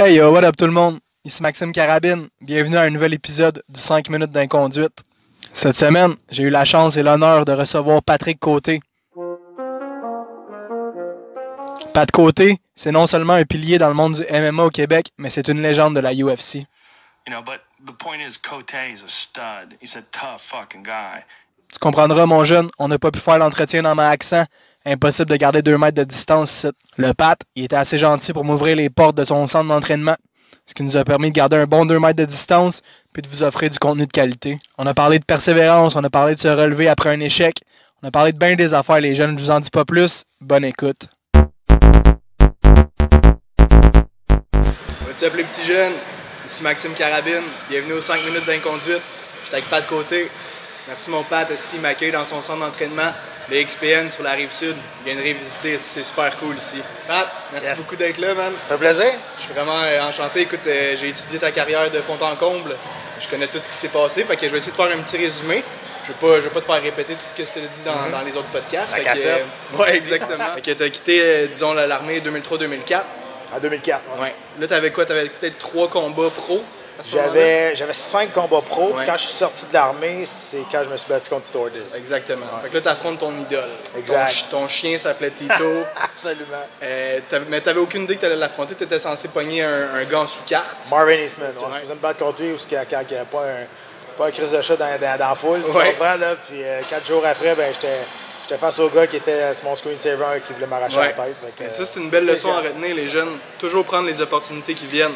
Hey yo, what up tout le monde? Ici Maxime Carabine. Bienvenue à un nouvel épisode du 5 minutes d'inconduite. Cette semaine, j'ai eu la chance et l'honneur de recevoir Patrick Côté. Pat Côté, c'est non seulement un pilier dans le monde du MMA au Québec, mais c'est une légende de la UFC. Tu comprendras, mon jeune, on n'a pas pu faire l'entretien dans mon accent. Impossible de garder 2 mètres de distance ici. Le Pat, il était assez gentil pour m'ouvrir les portes de son centre d'entraînement, ce qui nous a permis de garder un bon 2 mètres de distance puis de vous offrir du contenu de qualité. On a parlé de persévérance, on a parlé de se relever après un échec, on a parlé de bien des affaires, les jeunes, je vous en dis pas plus. Bonne écoute. What's up les petits jeunes? Ici Maxime Carabine, bienvenue aux 5 minutes d'inconduite. Je suis avec Pat Côté. Merci mon Pat, il m'accueille dans son centre d'entraînement, le XPN sur la Rive-Sud. Il vient de révisiter, c'est super cool ici. Pat, merci beaucoup d'être là, man. Ça fait plaisir. Je suis vraiment enchanté. Écoute, j'ai étudié ta carrière de fond en comble. Je connais tout ce qui s'est passé, fait que je vais essayer de faire un petit résumé. Je vais pas te faire répéter tout ce que tu as dit dans les autres podcasts. La cassette. Ouais, exactement. Fait que tu as quitté, disons, l'armée 2003-2004. En 2004. Ouais. Là, tu avais quoi? Tu avais peut-être 3 combats pro? J'avais 5 combats pro. Ouais. Quand je suis sorti de l'armée, c'est quand je me suis battu contre Tito Ortiz. Exactement. Ouais. Fait que là, tu affrontes ton idole. Exact. Ton chien s'appelait Tito. Absolument. Mais tu n'avais aucune idée que tu allais l'affronter. Tu étais censé pogner un gant sous carte. Marvin Eastman. On Ouais. se faisait me battre contre lui quand il n'y avait pas un crise de chat dans la foule. Tu Ouais. comprends, là? Puis 4 jours après, ben, j'étais face au gars qui était mon screensaver qui voulait m'arracher la tête. Et ça, c'est une belle leçon à retenir, les jeunes. Toujours prendre les opportunités qui viennent.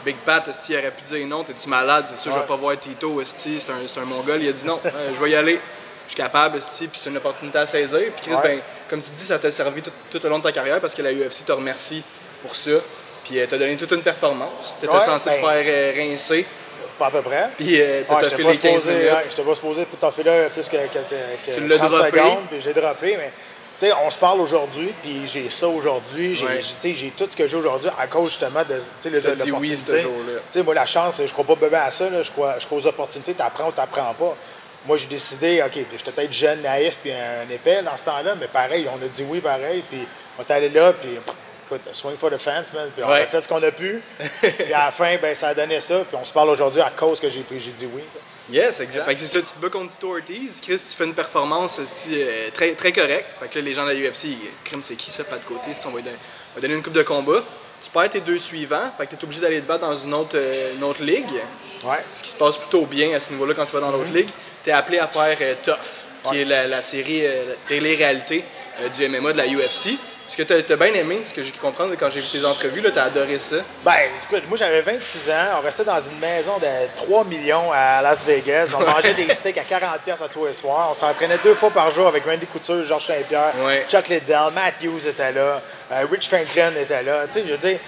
Big Pat, il aurait pu dire non, t'es-tu malade? C'est sûr, je vais pas voir Tito, c'est un Mongol. Il a dit non, je vais y aller. Je suis capable, puis c'est une opportunité à saisir. Puis Chris, ben, comme tu dis, ça t'a servi tout au long de ta carrière parce que la UFC te remercie pour ça. Puis t'as donné toute une performance. T'étais censé te faire rincer. Pas à peu près. Puis t'as fait les 15 minutes. Je t'ai pas supposé t'en là plus que tu l'as 30 droppé. secondes, puis j'ai droppé, mais tu sais, on se parle aujourd'hui, puis j'ai ça aujourd'hui, j'ai tout ce que j'ai aujourd'hui à cause justement de les dit oui ce jour-là. Tu sais, moi, la chance, je crois pas bébé à ça, là, je crois aux opportunités, t'apprends ou t'apprends pas. Moi, j'ai décidé, OK, j'étais peut-être jeune, naïf, puis un épais dans ce temps-là, mais pareil, on a dit oui pareil, puis on est allé là, puis écoute, swing for the fence, man, puis on a fait ce qu'on a pu, puis à la fin, ben, ça a donné ça, puis on se parle aujourd'hui à cause que j'ai dit oui. Yes, exact. Fait que c'est ça, tu te bats contre Tito Ortiz. Chris, tu fais une performance très, très correcte. Fait que là, les gens de la UFC, crime, c'est qui ça, pas de côté? On va donner une coupe de combat. Tu perds tes 2 suivants, fait que tu es obligé d'aller te battre dans une autre ligue. Ouais. Ce qui se passe plutôt bien à ce niveau-là quand tu vas dans l'autre ligue. Tu es appelé à faire Tough, qui est la série télé-réalité du MMA de la UFC. Ce que tu as bien aimé, ce que j'ai pu comprendre quand j'ai vu tes entrevues, tu as adoré ça. Ben, écoute, moi j'avais 26 ans, on restait dans une maison de 3 millions à Las Vegas, on mangeait des steaks à 40$ à tous les soirs, on s'entraînait 2 fois par jour avec Randy Couture, Georges Saint-Pierre, Chuck Liddell, Matt Hughes était là, Rich Franklin était là, tu sais, je veux dire,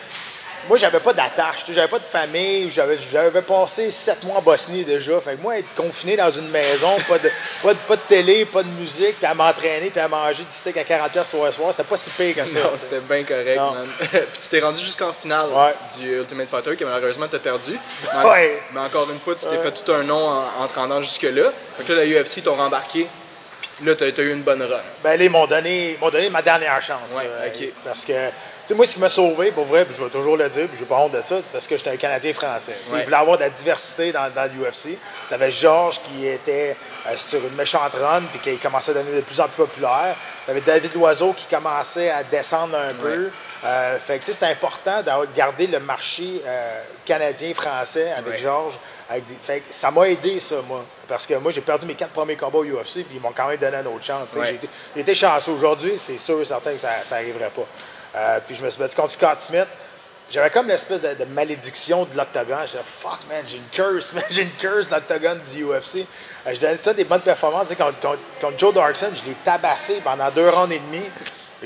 moi j'avais pas d'attache, j'avais pas de famille, j'avais passé 7 mois en Bosnie déjà, fait que moi être confiné dans une maison, pas de télé, pas de musique, puis à m'entraîner, puis à manger du steak à 40$ tous les soirs, c'était pas si pire que ça. Non, c'était bien correct, man. Puis tu t'es rendu jusqu'en finale du Ultimate Fighter, que malheureusement t'as perdu. Mais encore une fois, tu t'es fait tout un nom en te rendant jusque-là. Fait que là, la UFC t'ont rembarqué, puis là, t'as eu une bonne run. Ben là, ils m'ont donné ma dernière chance. Parce que, tu sais, moi, ce qui m'a sauvé, pour vrai, puis je vais toujours le dire, puis je n'ai pas honte de ça, parce que j'étais un Canadien français. Ils voulaient avoir de la diversité dans l'UFC. Tu avais Georges qui était sur une méchante run, puis qui commençait à devenir de plus en plus populaire. Tu avais David Loiseau qui commençait à descendre un peu. Fait que, c'était important de garder le marché canadien-français avec Georges. Fait que ça m'a aidé, ça, moi. Parce que moi, j'ai perdu mes 4 premiers combats au UFC, puis ils m'ont quand même donné une autre chance. J'ai été chanceux. Aujourd'hui, c'est sûr et certain que ça n'arriverait pas. Puis je me suis battu contre Scott Smith. J'avais comme l'espèce de malédiction de l'octogone. Je disais, fuck, man, j'ai une curse, man, j'ai une curse de l'octogone du UFC. Je donnais tout des bonnes performances. Contre Joe Darkson, je l'ai tabassé pendant 2 rounds et demi.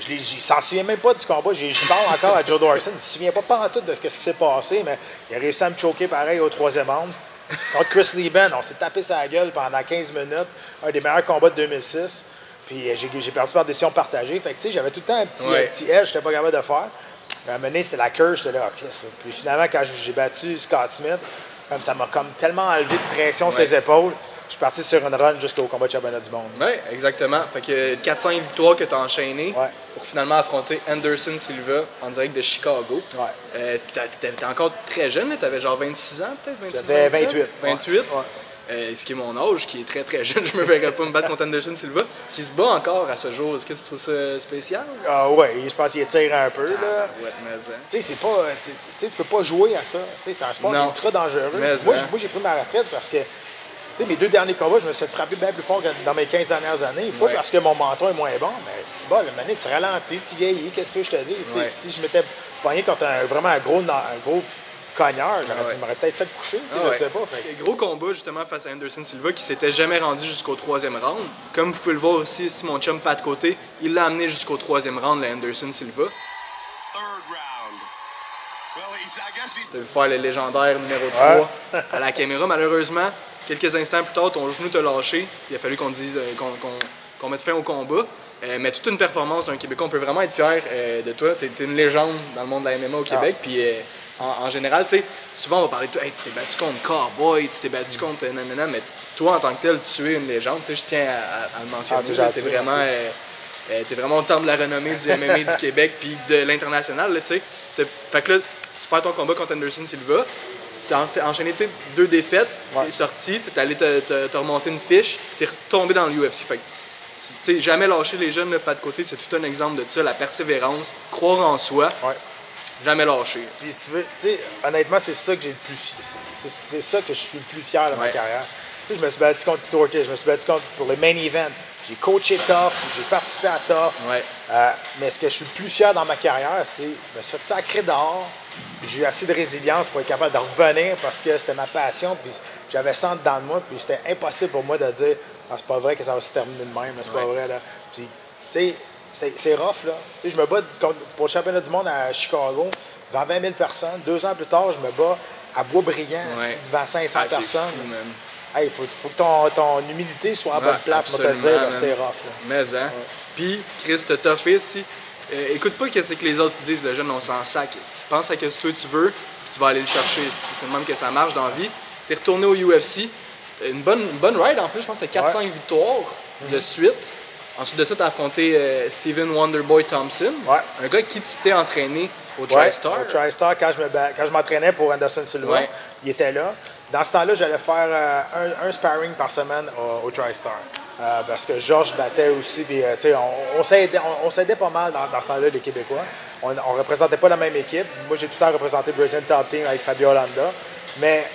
Il s'en souvient même pas du combat. Je parle encore à Joe Darkson. Il ne se souvient pas en tout de ce qui s'est passé, mais il a réussi à me choquer pareil au 3e round. Contre Chris Lieben, on s'est tapé sa gueule pendant 15 minutes. Un des meilleurs combats de 2006. Puis j'ai perdu par décision partagée. Fait que, tu sais, j'avais tout le temps un petit edge que je n'étais pas capable de faire. À un moment donné, c'était la curse. J'étais là, OK, ça. Puis finalement, quand j'ai battu Scott Smith, ça m'a comme tellement enlevé de pression sur ses épaules. je suis parti sur une run jusqu'au combat de championnat du monde. Oui, exactement. Fait que 4-5 victoires que tu as enchaînées pour finalement affronter Anderson Silva en direct de Chicago. Ouais. Tu étais encore très jeune, tu avais genre 26 ans peut-être? J'avais 28. 28. Ce qui est mon âge, qui est très très jeune, je me verrais pas me battre contre Anderson Silva, qui se bat encore à ce jour. Est-ce que tu trouves ça spécial? Ah oui, je pense qu'il étire un peu. Là. Ouais, mais tu sais, c'est pas. Tu peux pas jouer à ça. C'est un sport ultra dangereux. Moi, j'ai pris ma retraite parce que mes 2 derniers combats, je me suis fait frapper bien plus fort que dans mes 15 dernières années. Pas parce que mon menton est moins bon, mais c'est bon, le manette, tu ralentis, tu vieillis, qu'est-ce que tu veux que je te dise? Si je m'étais pogné contre vraiment un gros cogneur, je m'aurais peut-être fait coucher, je sais pas. Gros combat justement face à Anderson Silva qui s'était jamais rendu jusqu'au 3e round. Comme vous pouvez le voir aussi, si mon chum Pat Côté, il l'a amené jusqu'au 3e round, le Anderson Silva. Tu as vu faire le légendaire numéro 3 à la caméra. Malheureusement, quelques instants plus tard, ton genou t'a lâché. Il a fallu qu'on dise qu'on mette fin au combat. Mais toute une performance d'un Québécois, on peut vraiment être fier de toi. Tu es une légende dans le monde de la MMA au Québec. Puis en général, tu sais, souvent on va parler de toi. Hey, tu t'es battu contre Cowboy, tu t'es battu contre nanana, mais toi en tant que tel, tu es une légende. Je tiens à le mentionner. Tu es vraiment au temple de la renommée du MMA du Québec puis de l'international. Fait que là, tu perds ton combat contre Anderson Silva. Tu as enchaîné 2 défaites, tu es sorti, tu es allé te remonter une fiche, tu es retombé dans l'UFC. Fait que, jamais lâcher les jeunes, pas de côté, c'est tout un exemple de ça, la persévérance, croire en soi, jamais lâcher. Puis, tu veux, honnêtement, c'est ça que j'ai le plus c'est ça que je suis le plus fier de ma carrière. Je me suis battu contre Tito Ortiz, je me suis battu pour le main event. J'ai coaché Tough, j'ai participé à Tough. Mais ce que je suis le plus fier dans ma carrière, c'est que je me suis fait sacrer dehors. J'ai eu assez de résilience pour être capable de revenir parce que c'était ma passion. Puis j'avais ça dedans de moi. Puis c'était impossible pour moi de dire c'est pas vrai que ça va se terminer de même. C'est pas vrai. Là. Puis, tu sais, c'est rough. Là. T'sais, je me bats pour le championnat du monde à Chicago devant 20 000 personnes. 2 ans plus tard, je me bats à Boisbriand devant 500 personnes. Il faut que ton humilité soit à bonne place, moi te dire, c'est rough. Là. Mais Puis, Chris, t'as toughiste, écoute pas ce que les autres disent, le jeune, on s'en sac. Pense à ce que toi tu veux, puis tu vas aller le chercher. C'est le même que ça marche dans la vie. T'es retourné au UFC. Une bonne ride en plus, je pense que t'as 4-5 victoires de suite. Ensuite de ça, t'as affronté Steven Wonderboy Thompson, un gars avec qui tu t'es entraîné au TriStar. Au TriStar, quand je m'entraînais pour Anderson Silva, il était là. Dans ce temps-là, j'allais faire un sparring par semaine au TriStar. Parce que Georges battait aussi. Puis, on s'aidait pas mal dans ce temps-là, les Québécois. On ne représentait pas la même équipe. Moi, j'ai tout le temps représenté Brazilian Top Team avec Fabio Holanda. Mais,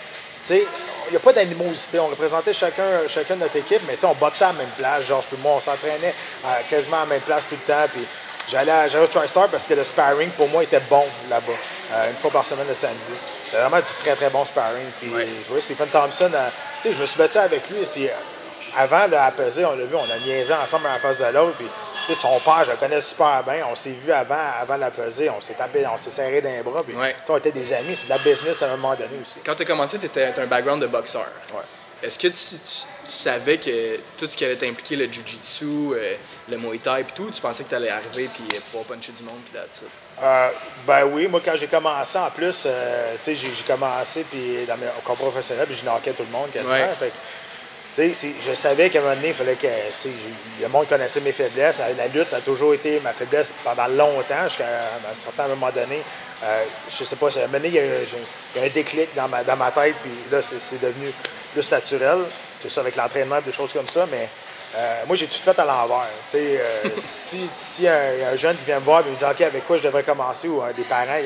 tu sais, il n'y a pas d'animosité. On représentait chacun de notre équipe, mais on boxait à la même place. Georges puis moi, on s'entraînait quasiment à la même place tout le temps. Puis, j'allais au TriStar parce que le sparring, pour moi, était bon là-bas. Une fois par semaine le samedi. C'était vraiment du très, très bon sparring. Puis, Stephen Thompson, je me suis battu avec lui. Puis, avant, là, à peser, on l'a vu, on a niaisé ensemble en face de l'autre. Puis, son père, je le connais super bien. On s'est vu avant la pesée. On s'est serré d'un bras. Puis, on était des amis. C'est de la business à un moment donné aussi. Quand tu as commencé, tu étais un background de boxeur. Est-ce que tu savais que tout ce qui allait t'impliquer, le jiu-jitsu, le muay thai et tout, tu pensais que tu allais arriver et pouvoir puncher du monde puis that's it? Ben oui, moi quand j'ai commencé en plus, j'ai commencé puis dans au combat professionnel puis je knockais tout le monde quasiment. Fait, je savais qu'à un moment donné, il fallait que le monde connaissait mes faiblesses. La lutte, ça a toujours été ma faiblesse pendant longtemps, jusqu'à un certain moment donné. Je sais pas, à un moment donné, il y a un déclic dans ma tête, puis là, c'est devenu plus naturel. C'est ça avec l'entraînement et des choses comme ça, mais moi, j'ai tout fait à l'envers. Si un jeune qui vient me voir et me dit « OK, avec quoi je devrais commencer » ou des parents,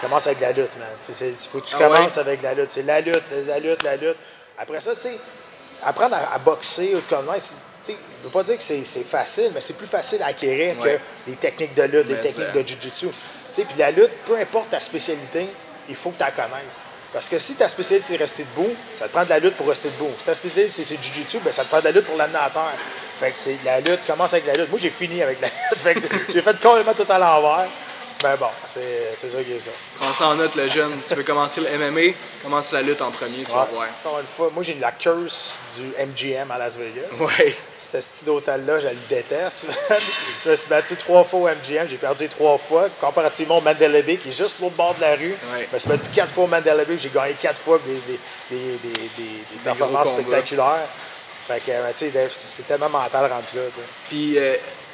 commence avec la lutte, man. Il faut que tu commences avec la lutte. C'est la lutte. Après ça, tu sais, apprendre à boxer ou de connaître, je ne veux pas dire que c'est facile, mais c'est plus facile à acquérir que des techniques de lutte, des techniques de jiu-jitsu. Puis la lutte, peu importe ta spécialité, il faut que tu la connaisses. Parce que si ta spécialité, c'est rester debout, ça te prend de la lutte pour rester debout. Si ta spécialité, c'est jiu-jitsu, ben, ça te prend de la lutte pour l'amener à terre. Fait que c'est la lutte, commence avec la lutte. Moi, j'ai fini avec la lutte. Fait que j'ai fait complètement tout à l'envers. Ben bon, c'est ça qui est ça. Prends ça en note, le jeune. Tu veux commencer le MMA, commence la lutte en premier, tu vas voir. Encore une fois, moi, j'ai la curse du MGM à Las Vegas. Oui. Ce style d'hôtel-là, je le déteste. Je me suis battu 3 fois au MGM, j'ai perdu 3 fois. Comparativement au Mandalay Bay, qui est juste l'autre bord de la rue. Je me suis battu 4 fois au Mandalay Bay, j'ai gagné 4 fois des performances spectaculaires. Fait que, tu sais, c'est tellement mental rendu là, tu sais. Puis,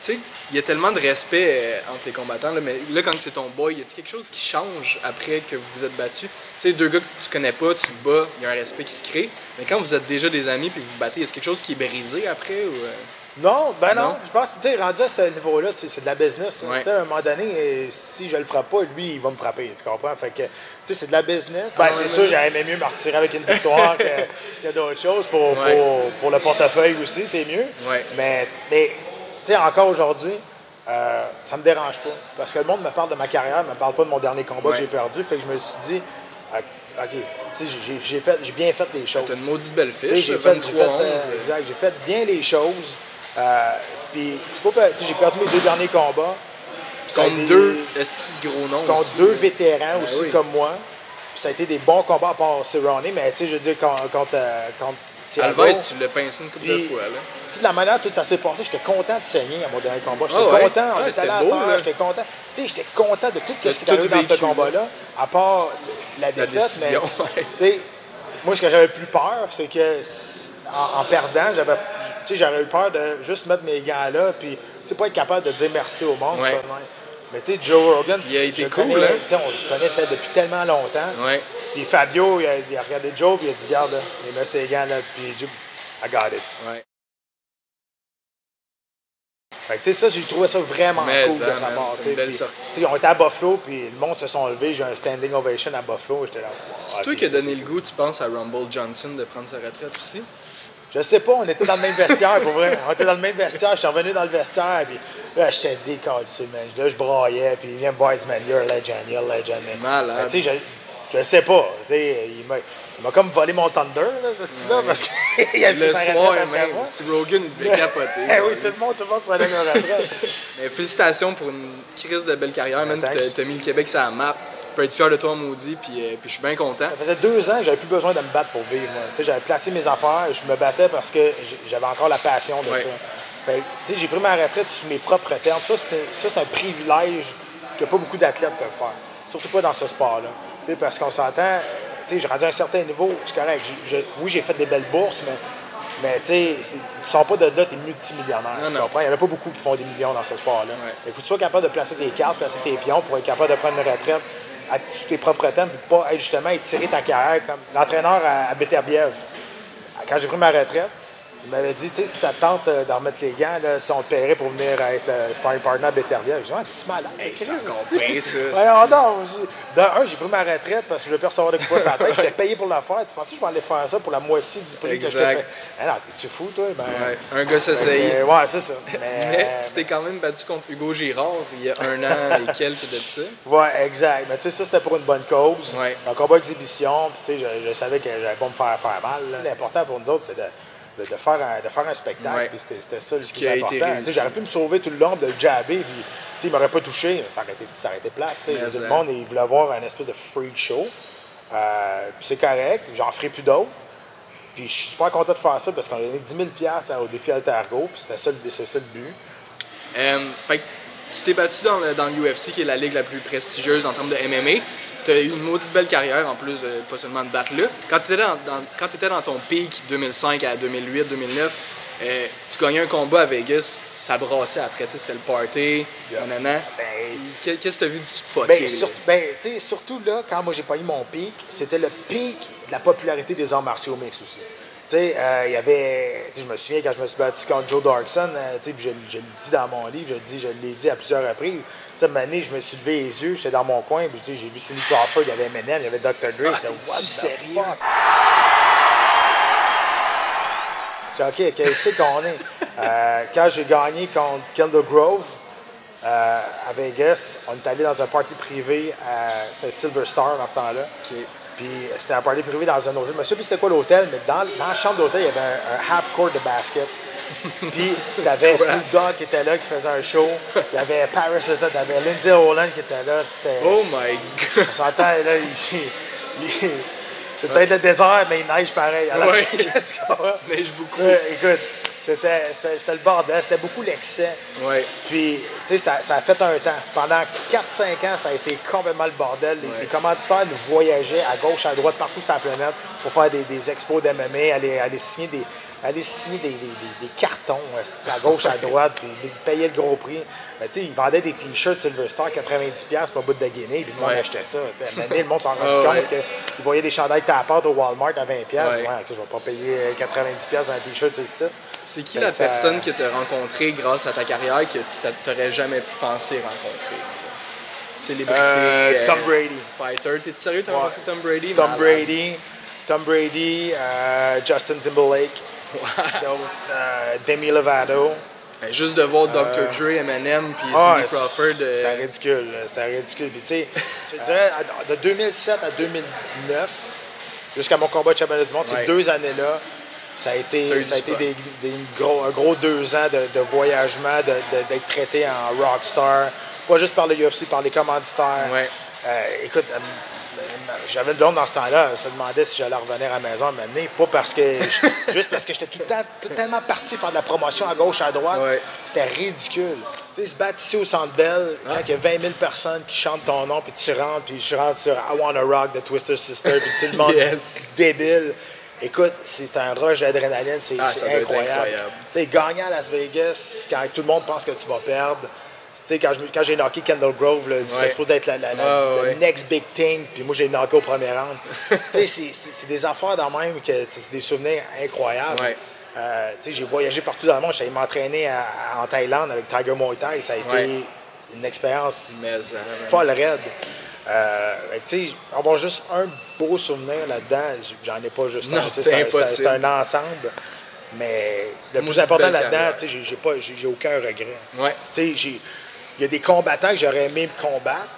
tu sais, il y a tellement de respect entre les combattants, là, mais là, quand c'est ton boy, y a-t-il quelque chose qui change après que vous vous êtes battus? Tu sais, deux gars que tu connais pas, tu te bats, il y a un respect qui se crée, mais quand vous êtes déjà des amis puis vous vous battez, y a-t-il quelque chose qui est brisé après? Ou, Non, ben non. Je pense que, tu sais, rendu à ce niveau-là, c'est de la business. Ouais. Tu sais, à un moment donné, si je le frappe pas, lui, il va me frapper, tu comprends? Fait que, tu sais, c'est de la business. Ben, c'est sûr, j'aurais aimé mieux me retirer avec une victoire que d'autres choses. Pour le portefeuille aussi, c'est mieux. Ouais. Mais tu sais, encore aujourd'hui, ça me dérange pas. Parce que le monde me parle de ma carrière, me parle pas de mon dernier combat que j'ai perdu. Fait que je me suis dit, OK, j'ai bien fait les choses. T'as une maudite belle fiche, j'ai fait bien les choses. Puis, j'ai perdu mes 2 derniers combats. Contre deux gros noms. Contre aussi, 2 vétérans aussi oui. comme moi. Puis ça a été des bons combats à part Cerrone, mais tu sais, je veux dire, contre Thiago. Alves, tu l'as pincé une couple de fois, là. Tu sais, de la manière dont tout ça s'est passé, j'étais content de saigner à mon dernier combat. J'étais content, on était allé à terre, j'étais content. Tu sais, j'étais content de tout ce qui est arrivé dans ce combat-là, à part la défaite. Mais, tu sais, moi, ce que j'avais le plus peur, c'est que en perdant, j'aurais eu peur de juste mettre mes gants là, puis pas être capable de dire merci au monde. Ouais. Mais tu sais, Joe Rogan, il a été cool, hein? On se connaît depuis tellement longtemps. Ouais. Puis Fabio, il a regardé Joe, puis il a dit, regarde, il met ses gants là, puis Joe, I got it. Ouais. Fait que, tu sais, ça, j'ai trouvé ça vraiment cool de sa part. C'est une belle sortie. On était à Buffalo, puis le monde se sont levés. J'ai un standing ovation à Buffalo. J'étais là. C'est toi qui as donné le goût, tu penses, à Rumble Johnson de prendre sa retraite aussi? Je sais pas, on était dans le même vestiaire, pour vrai. On était dans le même vestiaire. Je suis revenu dans le vestiaire, puis là, j'étais décalé, man. Là, je braillais, puis il vient me voir, il dit, man, you're a legend, you're a legend. Malade. Tu sais, je sais pas. Il m'a comme volé mon Thunder, là, ce style-là, parce qu'il a le soir même, Steve Rogan, il devait capoter. Oui, tout le monde prenait une retraite. Mais félicitations pour une crise de belle carrière, man. T'as mis le Québec sur la map. Je peux être fier de toi, maudit, puis je suis bien content. Ça faisait 2 ans que j'avais plus besoin de me battre pour vivre. J'avais placé mes affaires, je me battais parce que j'avais encore la passion de ça. J'ai pris ma retraite sur mes propres termes. Ça, c'est un privilège que pas beaucoup d'athlètes peuvent faire. Surtout pas dans ce sport-là. Parce qu'on s'entend, j'ai rendu à un certain niveau, c'est correct. Oui, j'ai fait des belles bourses, mais tu ne sors pas de là, tu es multimillionnaire. Tu comprends? Il n'y en a pas beaucoup qui font des millions dans ce sport-là. Il faut que tu sois capable de placer tes cartes, placer tes pions pour être capable de prendre une retraite sous tes propres thèmes, puis pas être justement étirer ta carrière comme l'entraîneur à Beterbiev. Quand j'ai pris ma retraite, il m'avait dit, si ça te tente d'en remettre les gants, là, on te paierait pour venir être le sparring partner à Beterbiev. J'ai dit, t'es-tu malade? Ça compris, ça. J'ai pris ma retraite parce que je veux plus recevoir de coups sur la tête. J'étais payé pour le faire. Tu penses que je vais aller faire ça pour la moitié du prix que je te paye? Non, t'es-tu fou, toi? Un gars s'essaye. Ouais, c'est ça. Mais tu t'es quand même battu contre Hugo Girard il y a 1 an et quelques de ça. Ouais, exact. Mais tu sais, ça, c'était pour une bonne cause. Ouais. Un combat exhibition. Puis tu sais, je savais que j'allais pas me faire mal. L'important pour nous autres, c'est de faire un spectacle. Puis c'était ça le plus important. J'aurais pu me sauver tout le long de le jabber. Puis il m'aurait pas touché. Ça aurait été plate. Le monde, il voulait avoir un espèce de freak show. Puis c'est correct. J'en ferai plus d'autres. Puis je suis super content de faire ça parce qu'on a donné 10 000$ au défi Altergo. Puis c'était ça le but. Fait que tu t'es battu dans l'UFC, qui est la ligue la plus prestigieuse en termes de MMA. Tu as eu une maudite belle carrière, en plus de pas seulement de battre là. Quand tu étais dans ton pic 2005 à 2008, 2009, tu gagnais un combat à Vegas, ça brassait après, c'était le party, nanana. Qu'est-ce que tu as vu du fucké? Surtout là, quand moi j'ai pas eu mon pic, c'était le pic de la popularité des arts martiaux mixtes aussi. Il y avait, je me souviens quand je me suis battu contre Joe Darkson, je le dis dans mon livre, je l'ai dit à plusieurs reprises. Une année, je me suis levé les yeux, j'étais dans mon coin, puis j'ai vu Cindy Crawford, il y avait Eminem, il y avait Dr. Dre. T'es-tu sérieux? J'ai dit, OK, qu'est-ce qu'on est? Quand j'ai gagné contre Kendall Grove à Vegas, on est allé dans un party privé, c'était Silver Star dans ce temps-là. Okay. Puis c'était un party privé dans un hôtel. Je me souviens plus c'était quoi l'hôtel, mais dans la chambre d'hôtel, il y avait un half-court de basket. Puis t'avais Snoop Dogg qui était là, qui faisait un show. Il y avait Paris, t'avais Lindsay Holland qui était là. Oh my God! On s'entend, là, c'est peut-être le désert, mais il neige pareil. Ouais. Il neige beaucoup. Écoute, c'était le bordel, c'était beaucoup l'excès. Ouais. Puis, tu sais, ça a fait un temps. Pendant 4-5 ans, ça a été complètement le bordel. Les commanditaires nous voyageaient à gauche, à droite, partout sur la planète pour faire des expos d'MMA, aller signer aller signer des cartons à gauche, à droite, puis payer le gros prix. Ben, ils vendaient des t-shirts Silver Star 90$ pour bout de Guinée, puis le monde achetait ça. Maintenant, le monde s'en rendu compte qu'ils voyaient des chandails Tapard au Walmart à 20$. Ouais, je vais pas payer 90$ dans un t-shirt, c'est ça. C'est qui la personne que tu as rencontrée grâce à ta carrière que tu t'aurais jamais pensé rencontrer? Célébrité. Tom Brady. Fighter. T'es sérieux, t'as rencontré Tom Brady? Tom Brady, Justin Timberlake, Demi Lovato. Juste de voir Dr. Dre, Eminem, puis Cindy Crawford. C'était ridicule. C'était ridicule. Puis, tu sais, je dirais, de 2007 à 2009, jusqu'à mon combat de championnat du monde, ces 2 années-là, ça a été un gros 2 ans de voyagement, d'être traité en rockstar. Pas juste par le UFC, par les commanditaires. Écoute, j'avais une blonde dans ce temps-là, elle se demandait si j'allais revenir à la maison à m'amener. Pas parce que. Juste parce que j'étais tout le temps tellement parti faire de la promotion à gauche, à droite. C'était ridicule. Tu sais, se battre ici au Centre Bell, quand il y a 20 000 personnes qui chantent ton nom, puis tu rentres, puis je rentre sur I Wanna Rock de Twisted Sister, puis tout le monde débile. Écoute, c'est un rush d'adrénaline, c'est incroyable. Tu sais, gagner à Las Vegas, quand tout le monde pense que tu vas perdre. Tu sais, quand j'ai knocké Kendall Grove, c'était supposé être le next big thing, puis moi j'ai knocké au premier round. Tu sais, c'est des affaires dans même, que c'est des souvenirs incroyables. Tu sais, j'ai voyagé partout dans le monde, j'allais m'entraîner en Thaïlande avec Tiger Muay Thai, ça a été une expérience folle raide. Tu sais, avoir juste un beau souvenir là-dedans, j'en ai pas juste un. C'est un ensemble. Mais le plus important là-dedans, tu sais, j'ai aucun regret. Tu sais, il y a des combattants que j'aurais aimé me combattre,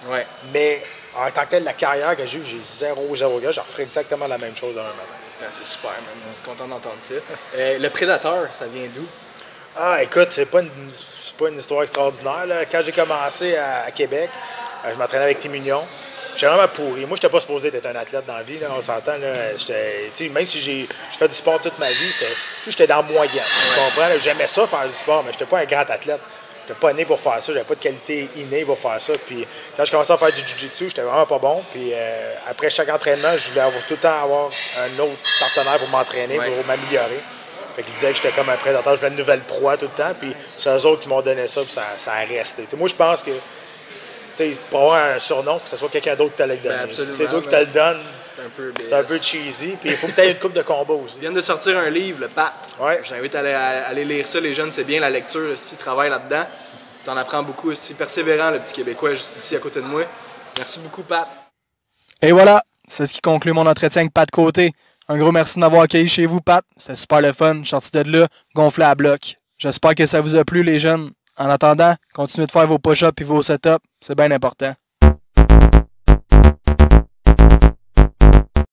mais en tant que tel, la carrière que j'ai eue, j'ai zéro regret. Je referais exactement la même chose demain matin. C'est super, man. Je suis content d'entendre ça. Le Prédateur, ça vient d'où? Ah, écoute, c'est pas une histoire extraordinaire. Là. Quand j'ai commencé à Québec, je m'entraînais avec Tim Mignon. J'étais vraiment pourri. Moi, je n'étais pas supposé d'être un athlète dans la vie, là, on s'entend. Même si j'ai fait du sport toute ma vie, j'étais dans le moyen. Tu comprends? J'aimais ça, faire du sport, mais je n'étais pas un grand athlète. Je n'étais pas né pour faire ça, j'avais pas de qualité innée pour faire ça. Puis quand je commençais à faire du jiu-jitsu, j'étais vraiment pas bon. Puis après chaque entraînement, je voulais tout le temps avoir un autre partenaire pour m'entraîner, pour m'améliorer. Fait qu'ils disaient que j'étais comme un prédateur, je voulais une nouvelle proie tout le temps. Puis c'est eux autres qui m'ont donné ça, puis ça a resté. Moi, je pense que pour avoir un surnom, il faut que ce soit quelqu'un d'autre qui te le donne. Si c'est toi qui te le donne, c'est un peu cheesy. Puis il faut que tu aies une coupe de combat aussi. Ils viennent de sortir un livre, le Pat. Je t'invite à aller lire ça, les jeunes, c'est bien la lecture. Si tu travailles là-dedans, tu en apprends beaucoup. Si persévérant, le petit Québécois, juste ici à côté de moi. Merci beaucoup, Pat. Et voilà, c'est ce qui conclut mon entretien avec Pat Côté. Un gros merci de m'avoir accueilli chez vous, Pat. C'était super le fun. Je suis sorti de là, gonflé à bloc. J'espère que ça vous a plu, les jeunes. En attendant, continuez de faire vos push-ups et vos set-ups. C'est bien important.